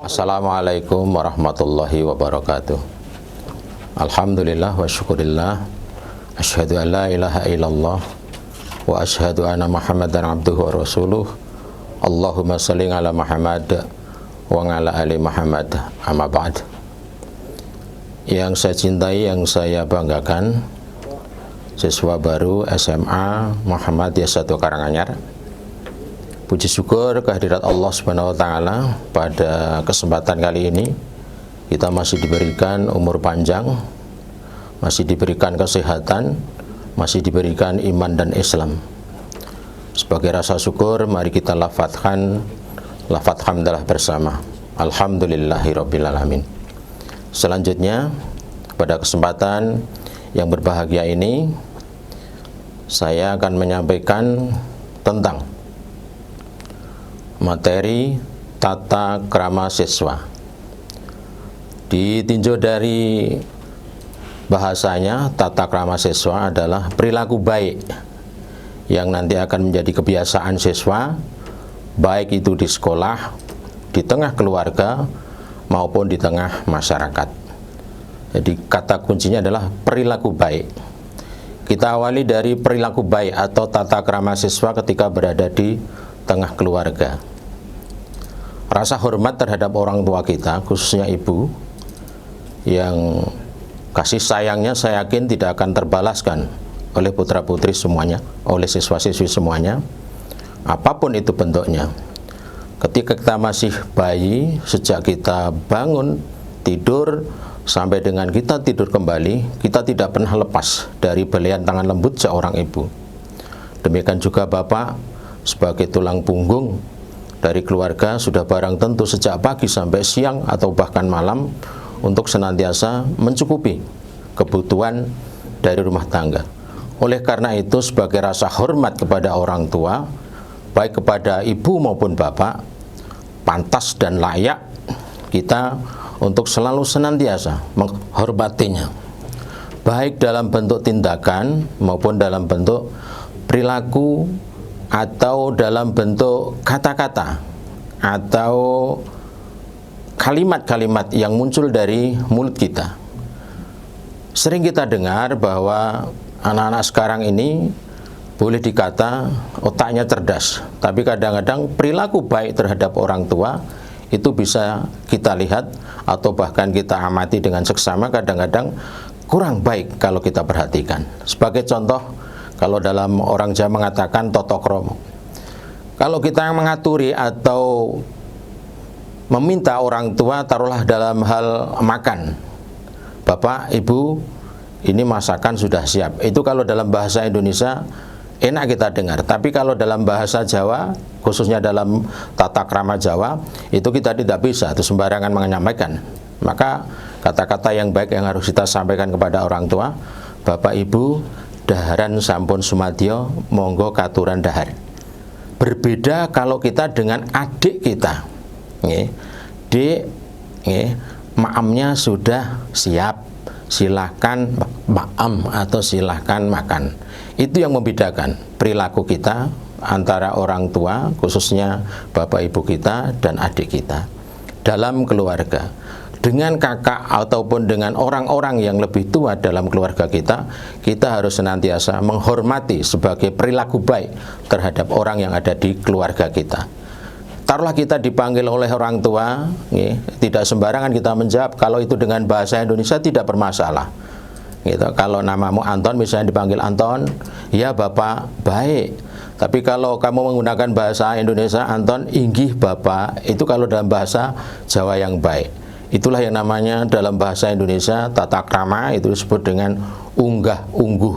Assalamualaikum warahmatullahi wabarakatuh. Alhamdulillah wa syukurillah. Asyhadu an la ilaha illallah wa asyhadu anna Muhammadan abduhu wa rasuluh. Allahumma shalli ala Muhammad wa ala ali Muhammad, amma ba'd. Yang saya cintai, yang saya banggakan, siswa baru SMA Muhammadiyah 1 Karanganyar. Puji syukur kehadirat Allah Subhanahu wa taala, pada kesempatan kali ini kita masih diberikan umur panjang, masih diberikan kesehatan, masih diberikan iman dan Islam. Sebagai rasa syukur, mari kita lafadzkan lafadz hamdalah bersama. Alhamdulillahirabbil alamin. Selanjutnya, pada kesempatan yang berbahagia ini, saya akan menyampaikan tentang materi tata krama siswa. Ditinjau dari bahasanya, tata krama siswa adalah perilaku baik yang nanti akan menjadi kebiasaan siswa, baik itu di sekolah, di tengah keluarga, maupun di tengah masyarakat. Jadi kata kuncinya adalah perilaku baik. Kita awali dari perilaku baik atau tata krama siswa ketika berada di tengah keluarga. Rasa hormat terhadap orang tua kita, khususnya ibu, yang kasih sayangnya saya yakin tidak akan terbalaskan oleh putra-putri semuanya, oleh siswa-siswi semuanya, apapun itu bentuknya. Ketika kita masih bayi, sejak kita bangun, tidur, sampai dengan kita tidur kembali, kita tidak pernah lepas dari belayan tangan lembut seorang ibu. Demikian juga Bapak, sebagai tulang punggung dari keluarga, sudah barang tentu sejak pagi sampai siang atau bahkan malam untuk senantiasa mencukupi kebutuhan dari rumah tangga. Oleh karena itu, sebagai rasa hormat kepada orang tua, baik kepada ibu maupun bapak, pantas dan layak kita untuk selalu senantiasa menghormatinya, baik dalam bentuk tindakan maupun dalam bentuk perilaku, atau dalam bentuk kata-kata atau kalimat-kalimat yang muncul dari mulut kita. Sering kita dengar bahwa anak-anak sekarang ini boleh dikata otaknya cerdas, tapi kadang-kadang perilaku baik terhadap orang tua itu bisa kita lihat atau bahkan kita amati dengan seksama, kadang-kadang kurang baik kalau kita perhatikan. Sebagai contoh, kalau dalam orang Jawa mengatakan toto kromo, kalau kita mengaturi atau meminta orang tua, taruhlah dalam hal makan, Bapak, Ibu, ini masakan sudah siap. Itu kalau dalam bahasa Indonesia enak kita dengar. Tapi kalau dalam bahasa Jawa, khususnya dalam tata krama Jawa, itu kita tidak bisa itu sembarangan menyampaikan. Maka kata-kata yang baik yang harus kita sampaikan kepada orang tua, Bapak, Ibu, daharan sampun sumadyo, monggo katuran dahar. Berbeda kalau kita dengan adik kita. Dek, maamnya sudah siap, silahkan maam atau silahkan makan. Itu yang membedakan perilaku kita antara orang tua, khususnya bapak ibu kita dan adik kita dalam keluarga. Dengan kakak ataupun dengan orang-orang yang lebih tua dalam keluarga kita, kita harus senantiasa menghormati sebagai perilaku baik terhadap orang yang ada di keluarga kita. Taruhlah kita dipanggil oleh orang tua, tidak sembarangan kita menjawab. Kalau itu dengan bahasa Indonesia tidak bermasalah. Kalau namamu Anton, misalnya dipanggil Anton, ya Bapak, baik. Tapi kalau kamu menggunakan bahasa Indonesia, Anton, inggih Bapak, itu kalau dalam bahasa Jawa yang baik. Itulah yang namanya dalam bahasa Indonesia tata krama, itu disebut dengan unggah-ungguh.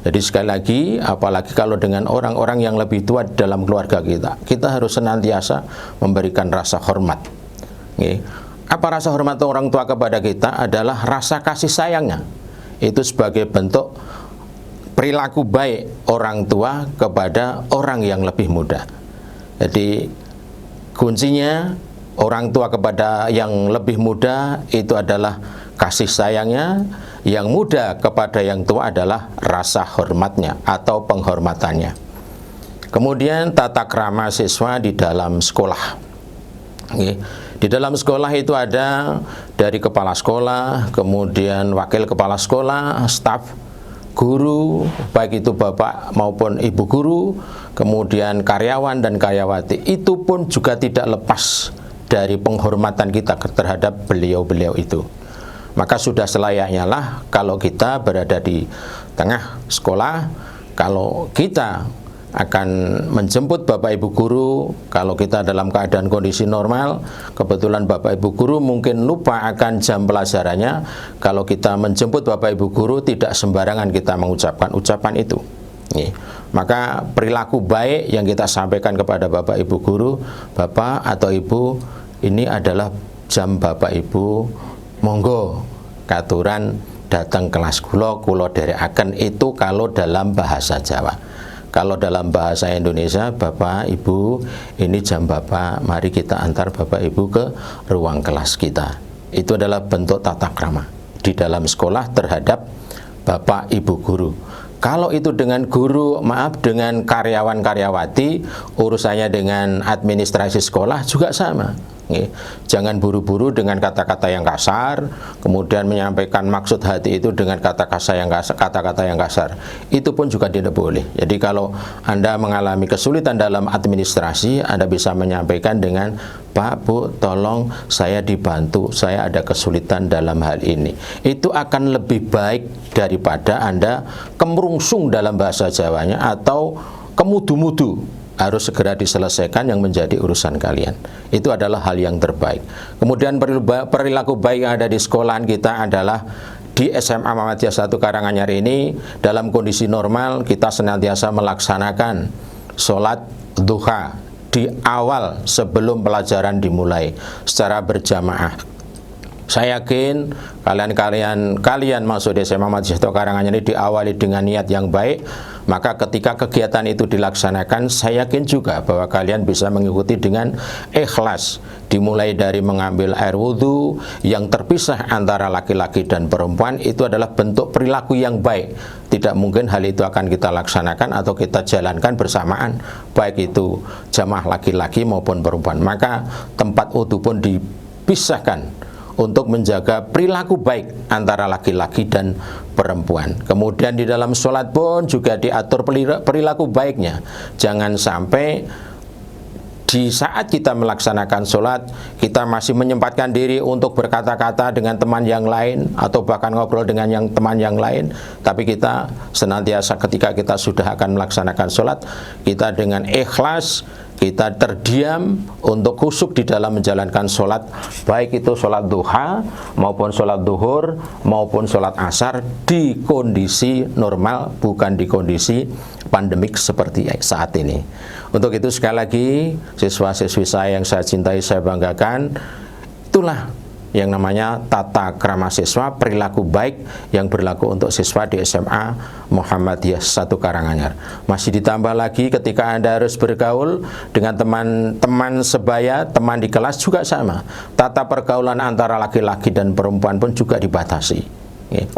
Jadi sekali lagi, apalagi kalau dengan orang-orang yang lebih tua dalam keluarga kita, kita harus senantiasa memberikan rasa hormat. Apa rasa hormat orang tua kepada kita? Adalah rasa kasih sayangnya. Itu sebagai bentuk perilaku baik orang tua kepada orang yang lebih muda. Jadi kuncinya orang tua kepada yang lebih muda itu adalah kasih sayangnya, yang muda kepada yang tua adalah rasa hormatnya atau penghormatannya. Kemudian tata krama siswa di dalam sekolah. Oke. Di dalam sekolah itu ada dari kepala sekolah, kemudian wakil kepala sekolah, staf guru, baik itu bapak maupun ibu guru, kemudian karyawan dan karyawati. Itu pun juga tidak lepas dari penghormatan kita terhadap beliau-beliau itu. Maka sudah selayaknya lah kalau kita berada di tengah sekolah, kalau kita akan menjemput Bapak Ibu guru, kalau kita dalam keadaan kondisi normal, kebetulan Bapak Ibu guru mungkin lupa akan jam pelajarannya, kalau kita menjemput Bapak Ibu guru tidak sembarangan kita mengucapkan ucapan itu. Maka perilaku baik yang kita sampaikan kepada Bapak Ibu guru, Bapak atau Ibu, ini adalah jam Bapak Ibu, monggo katuran datang kelas kulo derekaken, itu kalau dalam bahasa Jawa. Kalau dalam bahasa Indonesia, Bapak, Ibu, ini jam Bapak, mari kita antar Bapak Ibu ke ruang kelas kita. Itu adalah bentuk tata krama di dalam sekolah terhadap Bapak Ibu guru. Kalau itu dengan guru, maaf, dengan karyawan-karyawati, urusannya dengan administrasi sekolah juga sama. Jangan buru-buru dengan kata-kata yang kasar, kemudian menyampaikan maksud hati itu dengan kata-kata yang kasar. Itu pun juga tidak boleh. Jadi kalau Anda mengalami kesulitan dalam administrasi, Anda bisa menyampaikan dengan, Pak, Bu, tolong saya dibantu, saya ada kesulitan dalam hal ini. Itu akan lebih baik daripada Anda kemerungsung dalam bahasa Jawanya atau kemudu-mudu. Harus segera diselesaikan yang menjadi urusan kalian. Itu adalah hal yang terbaik. Kemudian perilaku baik yang ada di sekolahan kita adalah di SMA Muhammadiyah 1 Karanganyar ini, dalam kondisi normal kita senantiasa melaksanakan sholat duha di awal sebelum pelajaran dimulai secara berjamaah. Saya yakin kalian masuk di SMA Muhammadiyah 1 Karanganyar ini diawali dengan niat yang baik. Maka ketika kegiatan itu dilaksanakan, saya yakin juga bahwa kalian bisa mengikuti dengan ikhlas. Dimulai dari mengambil air wudhu yang terpisah antara laki-laki dan perempuan, itu adalah bentuk perilaku yang baik. Tidak mungkin hal itu akan kita laksanakan atau kita jalankan bersamaan, baik itu jamaah laki-laki maupun perempuan. Maka tempat wudhu pun dipisahkan untuk menjaga perilaku baik antara laki-laki dan perempuan. Kemudian di dalam sholat pun juga diatur perilaku baiknya. Jangan sampai di saat kita melaksanakan sholat, kita masih menyempatkan diri untuk berkata-kata dengan teman yang lain, atau bahkan ngobrol dengan teman yang lain. Tapi kita senantiasa ketika kita sudah akan melaksanakan sholat, kita dengan ikhlas, kita terdiam untuk khusyuk di dalam menjalankan sholat, baik itu sholat duha maupun sholat duhur maupun sholat asar, di kondisi normal, bukan di kondisi pandemik seperti saat ini. Untuk itu sekali lagi, siswa-siswi saya yang saya cintai, saya banggakan, itulah yang namanya tata krama siswa, perilaku baik yang berlaku untuk siswa di SMA Muhammadiyah 1 Karanganyar. Masih ditambah lagi ketika Anda harus bergaul dengan teman-teman sebaya, teman di kelas juga sama. Tata pergaulan antara laki-laki dan perempuan pun juga dibatasi.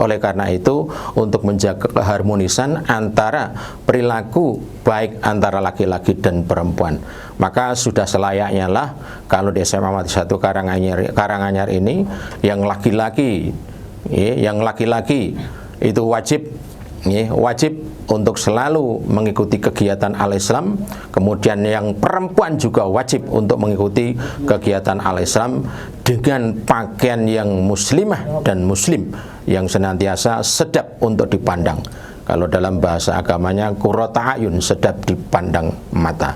Oleh karena itu, untuk menjaga keharmonisan antara perilaku baik antara laki-laki dan perempuan, maka sudah selayaknya lah kalau di SMA Muhammadiyah 1 Karanganyar ini yang laki-laki itu wajib untuk selalu mengikuti kegiatan Al-Islam. Kemudian yang perempuan juga wajib untuk mengikuti kegiatan Al-Islam dengan pakaian yang muslimah dan muslim, yang senantiasa sedap untuk dipandang. Kalau dalam bahasa agamanya qurrata ayun, sedap dipandang mata.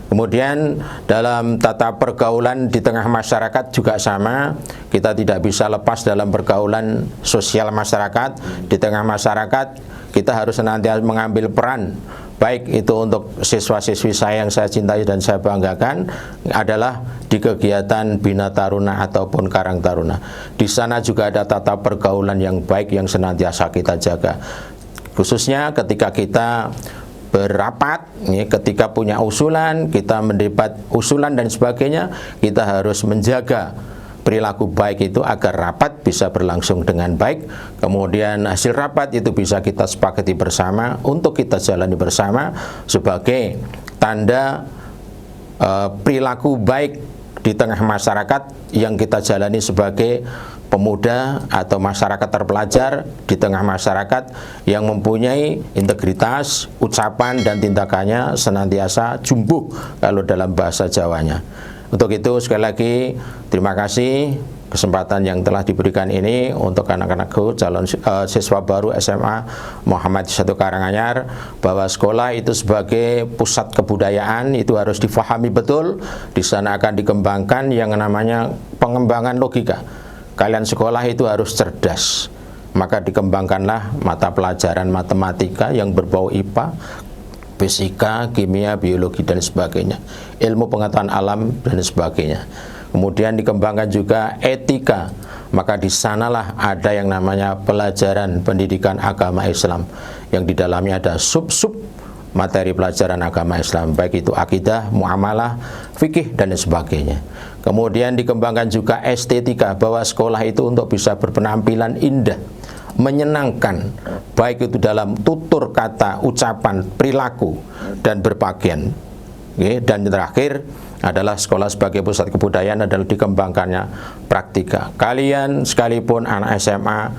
Kemudian dalam tata pergaulan di tengah masyarakat juga sama. Kita tidak bisa lepas dalam pergaulan sosial masyarakat. Di tengah masyarakat kita harus senantiasa mengambil peran, baik itu untuk siswa-siswi saya yang saya cintai dan saya banggakan adalah di kegiatan Bina Taruna ataupun Karang Taruna. Di sana juga ada tata pergaulan yang baik yang senantiasa kita jaga. Khususnya ketika kita berapat, ketika punya usulan, kita mendebat usulan dan sebagainya, kita harus menjaga perilaku baik itu agar rapat bisa berlangsung dengan baik. Kemudian hasil rapat itu bisa kita sepakati bersama untuk kita jalani bersama sebagai tanda perilaku baik di tengah masyarakat yang kita jalani sebagai pemuda atau masyarakat terpelajar, di tengah masyarakat yang mempunyai integritas, ucapan dan tindakannya senantiasa jumbuh kalau dalam bahasa Jawanya. Untuk itu sekali lagi terima kasih kesempatan yang telah diberikan ini untuk anak-anakku calon siswa baru SMA Muhammad I Karanganyar, bahwa sekolah itu sebagai pusat kebudayaan itu harus difahami betul. Di sana akan dikembangkan yang namanya pengembangan logika. Kalian sekolah itu harus cerdas, maka dikembangkanlah mata pelajaran matematika yang berbau IPA, fisika, kimia, biologi dan sebagainya, ilmu pengetahuan alam dan sebagainya. Kemudian dikembangkan juga etika, maka di sanalah ada yang namanya pelajaran pendidikan agama Islam yang di dalamnya ada sub-sub materi pelajaran agama Islam, baik itu akidah, muamalah, fikih dan sebagainya. Kemudian dikembangkan juga estetika, bahwa sekolah itu untuk bisa berpenampilan indah, menyenangkan, baik itu dalam tutur kata, ucapan, perilaku dan berpakaian. Dan terakhir adalah sekolah sebagai pusat kebudayaan adalah dikembangkannya praktika. Kalian sekalipun anak SMA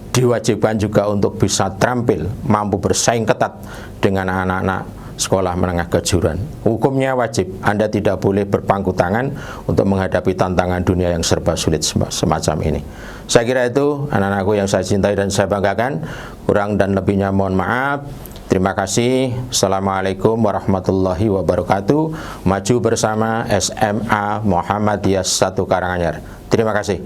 diwajibkan juga untuk bisa terampil, mampu bersaing ketat dengan anak-anak sekolah menengah kejuruan. Hukumnya wajib, Anda tidak boleh berpangku tangan untuk menghadapi tantangan dunia yang serba sulit semacam ini. Saya kira itu anak-anakku yang saya cintai dan saya banggakan. Kurang dan lebihnya mohon maaf. Terima kasih. Assalamualaikum warahmatullahi wabarakatuh. Maju bersama SMA Muhammadiyah I Karanganyar. Terima kasih.